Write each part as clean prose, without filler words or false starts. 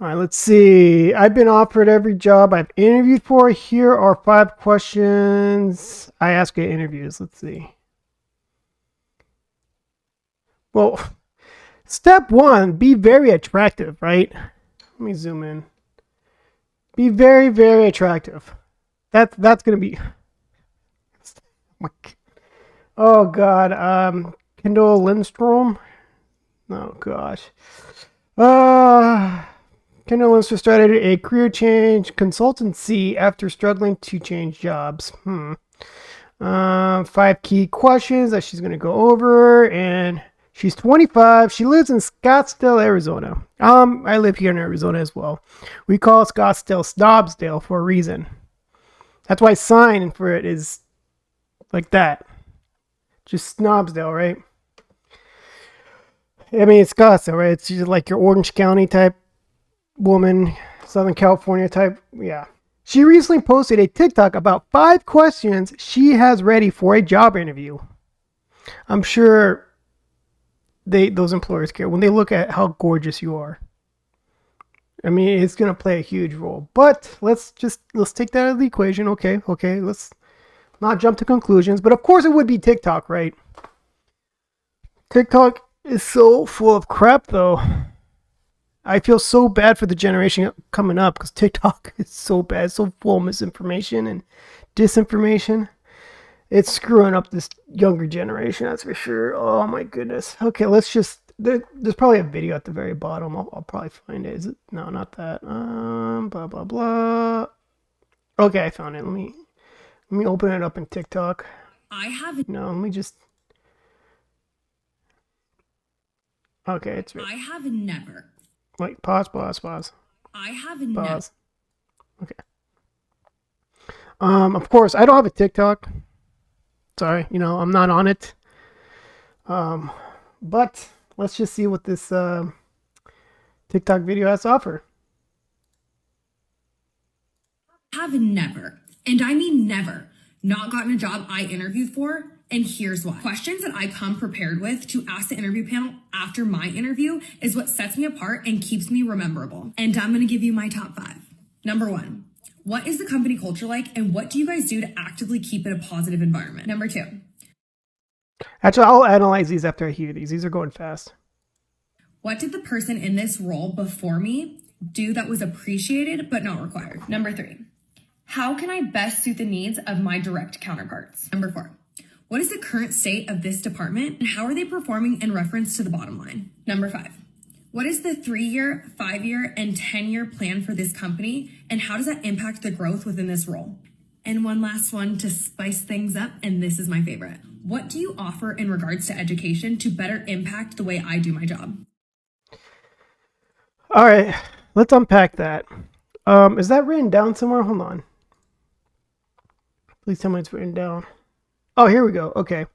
All right, let's see. I've been offered every job I've interviewed for. Here are 5 questions I ask at interviews. Let's see. Well, step 1, be very attractive, right? Let me zoom in. Be very, very attractive. That's gonna be. Oh God. Kendall Lindstrom. Oh gosh. Uh Kendall Lindstrom started a career change consultancy after struggling to change jobs. 5 key questions that she's gonna go over, and she's 25. She lives in Scottsdale, Arizona. I live here in Arizona as well. We call Scottsdale Snobsdale for a reason. That's why sign for it is like that. Just Snobsdale, right? I mean, it's Scottsdale, right? It's just like your Orange County type woman, Southern California type. Yeah. She recently posted a TikTok about 5 questions she has ready for a job interview. I'm sure those employers care when they look at how gorgeous you are. I mean, it's gonna play a huge role. But let's take that out of the equation. Okay, let's not jump to conclusions. But of course it would be TikTok, right? TikTok is so full of crap though. I feel so bad for the generation coming up because TikTok is so bad, it's so full of misinformation and disinformation. It's screwing up this younger generation, that's for sure. Oh my goodness. Okay, let's just. There's probably a video at the very bottom. I'll probably find it. Is it? No, not that. Blah blah blah. Okay, I found it. Let me open it up in TikTok. I have No, let me just. Okay, it's I have never. like pause. I have never. Pause. Okay. Of course, I don't have a TikTok. Sorry, I'm not on it. But let's just see what this TikTok video has to offer. Have never, and I mean never, not gotten a job I interviewed for. And here's why. Questions that I come prepared with to ask the interview panel after my interview is what sets me apart and keeps me rememberable. And I'm going to give you my top 5. Number 1, what is the company culture like, and what do you guys do to actively keep it a positive environment? Number 2, Actually, I'll analyze these after I hear these. These are going fast. what did the person in this role before me do that was appreciated but not required? Number 3, how can I best suit the needs of my direct counterparts? Number 4, what is the current state of this department and how are they performing in reference to the bottom line? Number 5, what is the 3-year, 5-year, and 10-year plan for this company and how does that impact the growth within this role? And one last one to spice things up, and this is my favorite. What do you offer in regards to education to better impact the way I do my job? All right, let's unpack that. Is that written down somewhere? Hold on. Please tell me it's written down. Oh, here we go. Okay.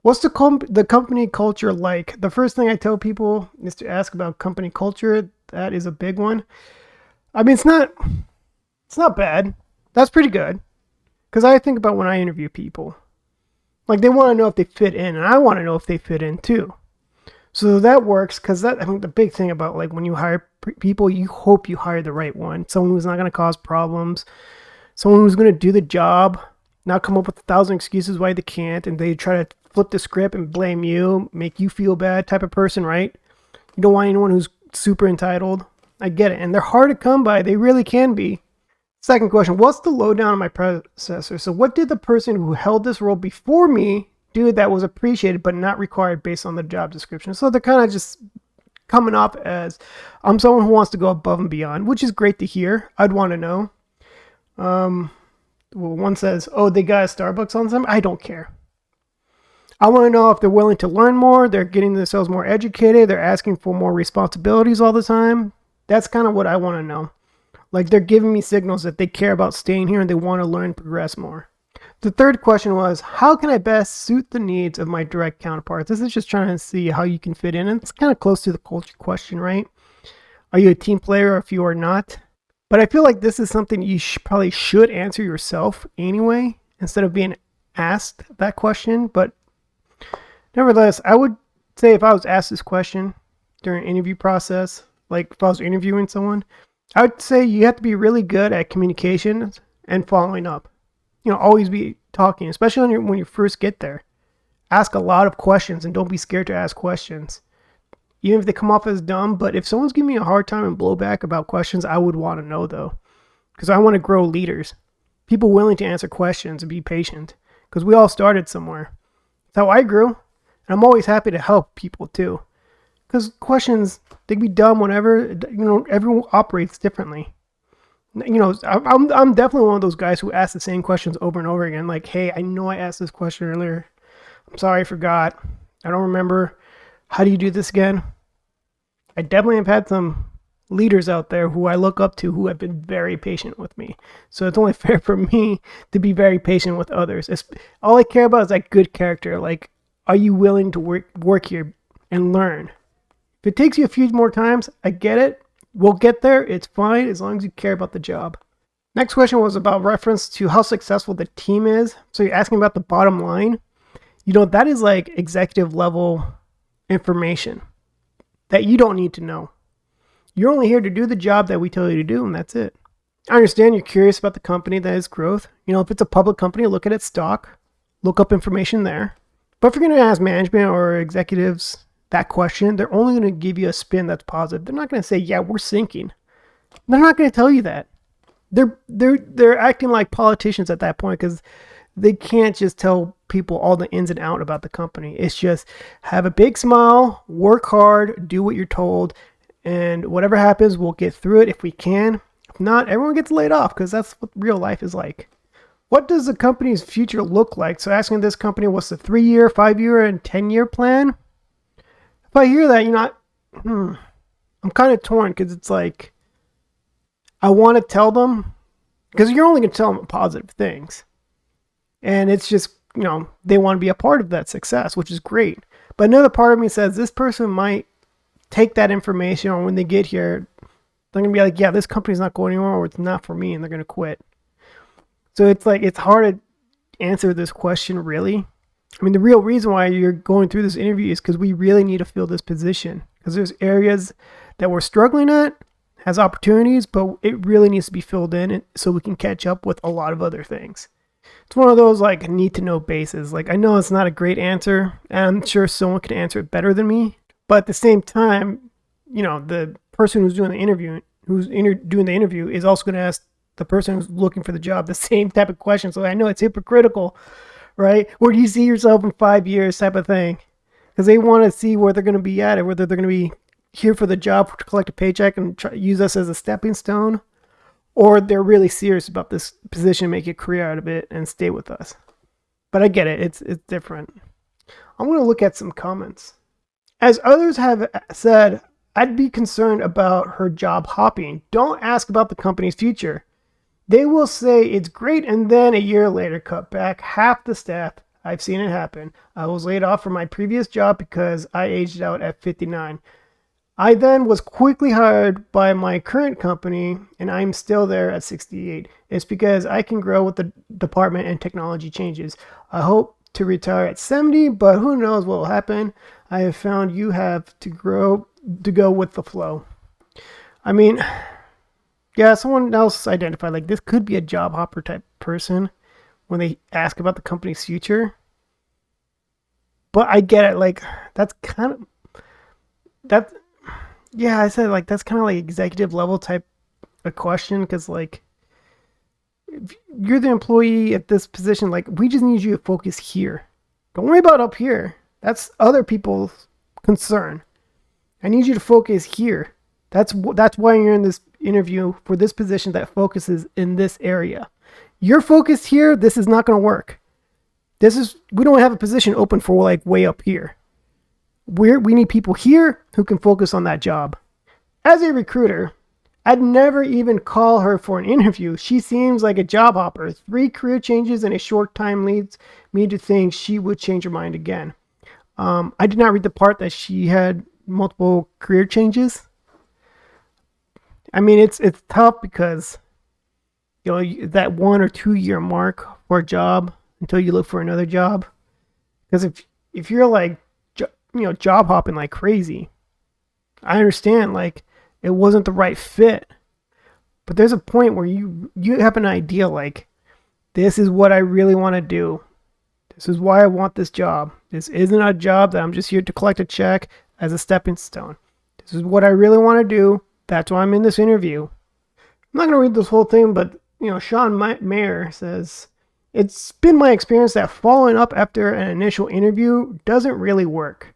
What's the company culture like? The first thing I tell people is to ask about company culture. That is a big one. I mean, it's not bad. That's pretty good. Because I think about when I interview people. Like, they want to know if they fit in, and I want to know if they fit in too. So that works, because I think the big thing about, like, when you hire people, you hope you hire the right one. Someone who's not going to cause problems. Someone who's going to do the job, not come up with 1,000 excuses why they can't, and they try to flip the script and blame you, make you feel bad type of person, right? You don't want anyone who's super entitled. I get it. And they're hard to come by. They really can be. Second question, what's the lowdown on my predecessor? So what did the person who held this role before me do that was appreciated but not required based on the job description? So they're kind of just coming up as, I'm someone who wants to go above and beyond, which is great to hear. I'd want to know. Well, one says, oh, they got a Starbucks on them. I don't care. I want to know if they're willing to learn more, they're getting themselves more educated, they're asking for more responsibilities all the time. That's kind of what I want to know. Like, they're giving me signals that they care about staying here and they want to learn and progress more. The third question was, how can I best suit the needs of my direct counterparts? This is just trying to see how you can fit in. And it's kind of close to the culture question, right? Are you a team player if you are not? But I feel like this is something you probably should answer yourself anyway, instead of being asked that question. But nevertheless, I would say if I was asked this question during an interview process, like if I was interviewing someone, I would say you have to be really good at communication and following up. Always be talking, especially when you first get there. Ask a lot of questions and don't be scared to ask questions. Even if they come off as dumb, but if someone's giving me a hard time and blowback about questions, I would want to know though, because I want to grow leaders, people willing to answer questions and be patient, because we all started somewhere. That's how I grew, and I'm always happy to help people too, because questions, they can be dumb whenever, everyone operates differently. I'm definitely one of those guys who asks the same questions over and over again, like, hey, I know I asked this question earlier, I'm sorry I forgot, I don't remember, how do you do this again? I definitely have had some leaders out there who I look up to who have been very patient with me. So it's only fair for me to be very patient with others. All I care about is that good character. Like, are you willing to work here and learn? If it takes you a few more times, I get it. We'll get there. It's fine as long as you care about the job. Next question was about reference to how successful the team is. So you're asking about the bottom line. That is like executive level information that you don't need to know. You're only here to do the job that we tell you to do, and that's it. I understand you're curious about the company that is growth. If it's a public company, look at its stock, look up information there. But if you're going to ask management or executives that question, they're only going to give you a spin that's positive. They're not going to say, yeah, we're sinking. They're not going to tell you that. They're acting like politicians at that point, because they can't just tell people all the ins and outs about the company. It's just have a big smile, work hard, do what you're told, and whatever happens, we'll get through it if we can. If not, everyone gets laid off, because that's what real life is like. What does the company's future look like? So asking this company, what's the 3-year, 5-year, and 10-year plan? If I hear that, I'm kind of torn, because it's like, I want to tell them, because you're only going to tell them positive things. And it's just, they want to be a part of that success, which is great. But another part of me says this person might take that information, or when they get here, they're going to be like, yeah, this company's not going anywhere, or it's not for me, and they're going to quit. So it's like, it's hard to answer this question, really. I mean, the real reason why you're going through this interview is because we really need to fill this position. Because there's areas that we're struggling at, has opportunities, but it really needs to be filled in so we can catch up with a lot of other things. It's one of those like need to know bases. Like, I know it's not a great answer, and I'm sure someone could answer it better than me. But at the same time, the person who's doing the interview, doing the interview, is also going to ask the person who's looking for the job the same type of question. So I know it's hypocritical, right? Where do you see yourself in 5 years, type of thing? Because they want to see where they're going to be at, or whether they're going to be here for the job to collect a paycheck and use us as a stepping stone, or they're really serious about this position, make a career out of it, and stay with us. But I get it. It's different. I'm going to look at some comments. As others have said, I'd be concerned about her job hopping. Don't ask about the company's future. They will say it's great, and then a year later cut back half the staff. I've seen it happen. I was laid off from my previous job because I aged out at 59. I then was quickly hired by my current company, and I'm still there at 68. It's because I can grow with the department and technology changes. I hope to retire at 70, but who knows what will happen. I have found you have to grow to go with the flow. I mean, yeah, someone else identified like this could be a job hopper type person when they ask about the company's future. But I get it. Like, that's kind of, that's, yeah, I said like that's kind of like executive level type of question, because like if you're the employee at this position, like we just need you to focus here. Don't worry about up here. That's other people's concern. I need you to focus here. That's why you're in this interview for this position that focuses in this area. You're focused here. This is not going to work. We don't have a position open for like way up here. We need people here who can focus on that job. As a recruiter, I'd never even call her for an interview. She seems like a job hopper. 3 career changes in a short time leads me to think she would change her mind again. I did not read the part that she had multiple career changes. I mean, it's tough because that 1 or 2 year mark for a job until you look for another job. Because if you're like job hopping like crazy, I understand. Like, it wasn't the right fit. But there's a point where you have an idea like, this is what I really want to do. This is why I want this job. This isn't a job that I'm just here to collect a check as a stepping stone. This is what I really want to do. That's why I'm in this interview. I'm not going to read this whole thing, but Sean Mayer says, it's been my experience that following up after an initial interview doesn't really work.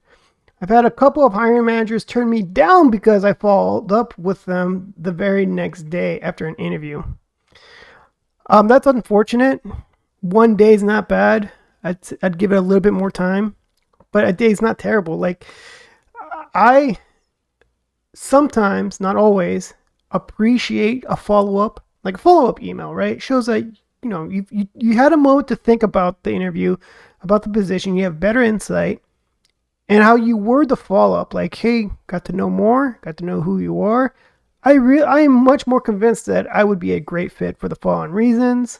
I've had a couple of hiring managers turn me down because I followed up with them the very next day after an interview. That's unfortunate. One day is not bad. I'd give it a little bit more time, but a day is not terrible. Like, I sometimes, not always, appreciate a follow-up, like a follow-up email, right? It shows that you had a moment to think about the interview, about the position. You have better insight. And how you word the follow-up, like, hey, got to know more, got to know who you are. I am much more convinced that I would be a great fit for the following reasons.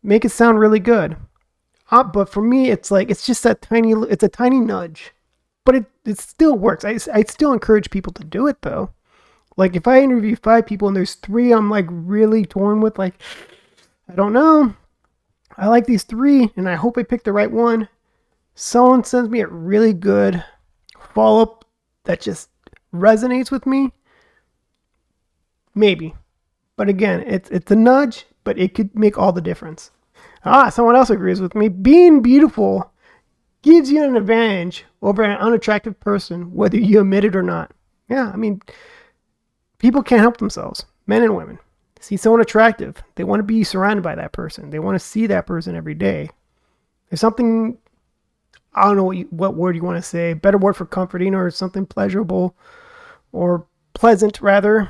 Make it sound really good. But for me, it's just it's a tiny nudge. But it still works. I still encourage people to do it, though. Like, if I interview 5 people and there's 3 I'm, like, really torn with, like, I don't know. I like these 3, and I hope I pick the right one. Someone sends me a really good follow-up that just resonates with me, maybe. But again, it's a nudge, but it could make all the difference. Someone else agrees with me. Being beautiful gives you an advantage over an unattractive person, whether you admit it or not. Yeah, I mean, people can't help themselves, men and women. See someone attractive, they want to be surrounded by that person. They want to see that person every day. There's something, I don't know what word you want to say, better word for comforting, or something pleasurable or pleasant, rather,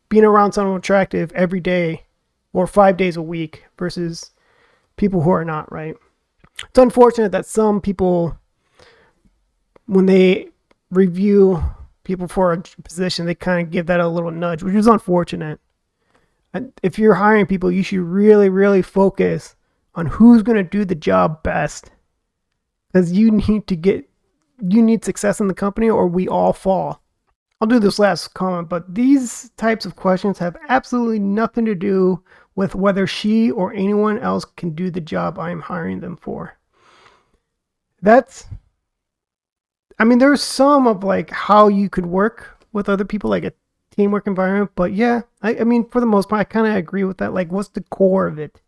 being around someone attractive every day or 5 days a week versus people who are not, right? It's unfortunate that some people, when they review people for a position, they kind of give that a little nudge, which is unfortunate. And if you're hiring people, you should really, really focus on who's going to do the job best. Because you need success in the company, or we all fall. I'll do this last comment, but these types of questions have absolutely nothing to do with whether she or anyone else can do the job I'm hiring them for. There's some of like how you could work with other people, like a teamwork environment, but yeah, I mean, for the most part, I kind of agree with that. Like, what's the core of it?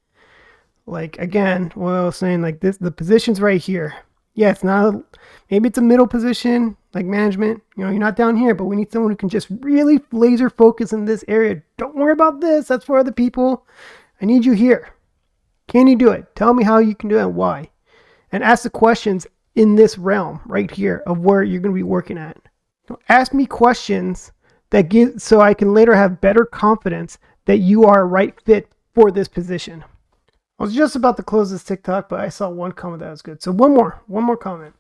Like, again, what I was saying, like the position's right here. Yeah, maybe it's a middle position, like management. You're not down here, but we need someone who can just really laser focus in this area. Don't worry about this. That's for other people. I need you here. Can you do it? Tell me how you can do it and why. And ask the questions in this realm right here of where you're going to be working at. Ask me questions so I can later have better confidence that you are a right fit for this position. I was just about to close this TikTok, but I saw one comment that was good. So one more comment.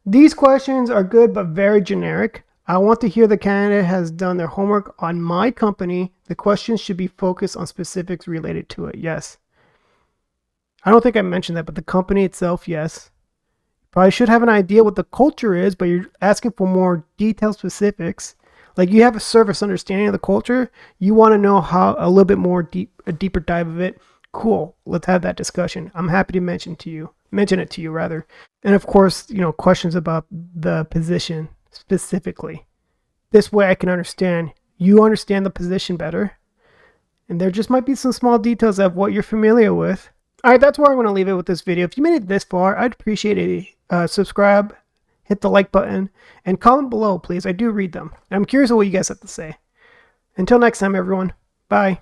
These questions are good, but very generic. I want to hear the candidate has done their homework on my company. The questions should be focused on specifics related to it. Yes. I don't think I mentioned that, but the company itself, yes. Probably should have an idea what the culture is, but you're asking for more detailed specifics. Like, you have a surface understanding of the culture. You want to know how a little bit more a deeper dive of it. Cool. Let's have that discussion. I'm happy to mention it to you rather. And of course, questions about the position specifically. This way I can understand. You understand the position better. And there just might be some small details of what you're familiar with. All right, that's where I'm going to leave it with this video. If you made it this far, I'd appreciate it. Subscribe, hit the like button, and comment below, please. I do read them. I'm curious what you guys have to say. Until next time, everyone. Bye.